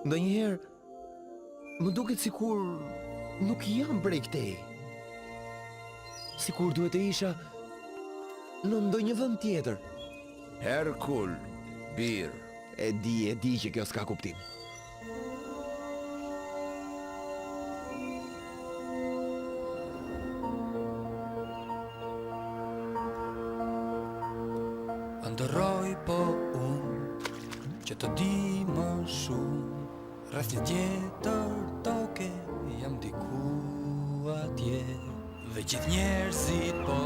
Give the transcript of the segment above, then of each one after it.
Ndonjëherë më duket sikur nuk jam prej këtej. Sikur duhet të isha në ndonjë vend tjetër. Herkul, bir. E di që kjo s'ka kuptim. Ndërroj po unë që të di më shumë, rreth një tjetër toke jam diku atje, dhe gjithë njerëzit po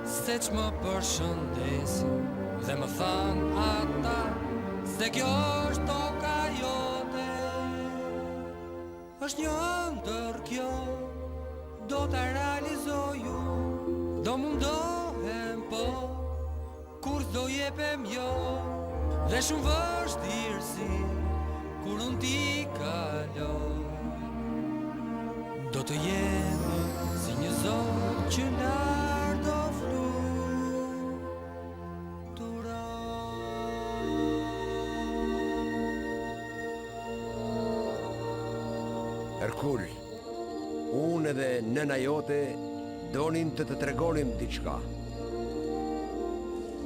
se që më përshëndesin dhe më than ata se kjo është toka jote. Është një ëndër kjo, do ta realizoj unë, do mundohem po kur do jepem jo, dhe shumë vështirësi kur unë ti kaloj. Do të jem si një zot që nar do Herkul, unë edhe nëna jote donin të tregonim diçka.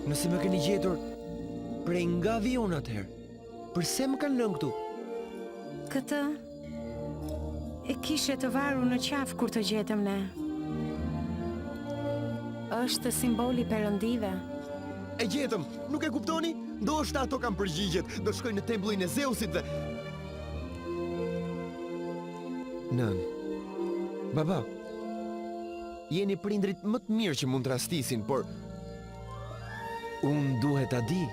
Nëse më keni gjetur prej nga avion atëherë, përse më kanë lënë këtu? Këtë e kishe të varur në qafë kur të gjetëm ne. Është simboli perëndive. E gjetëm, nuk e kuptoni? Ndoshta ato kanë përgjigjet, do shkojnë në tempullin e Zeusit dhe... Nën, baba, jeni prindrit më të mirë që mund të rastisin, por... unë duhet ta di.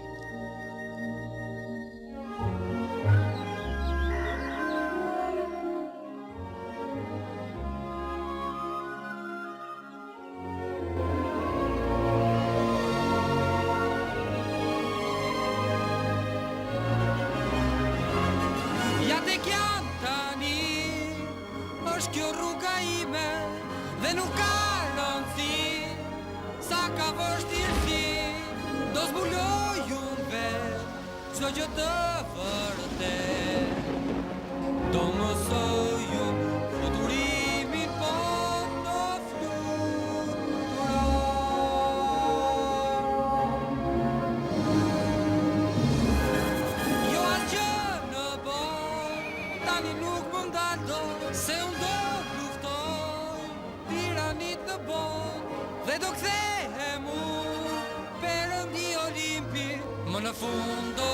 Ja tek jam tani, është kjo rruga ime, dhe nuk ka rëndësi sa ka vështirësi. Do zbuloj unë vetë çdo gjë të vërtet. Do mësoj unë futurimin po të fluturoj. Jo asgjë në botë tani nuk më ndalon, se unë do luftoj tiranit në botë, dhe do kthehem unë Olimpi, më në fund do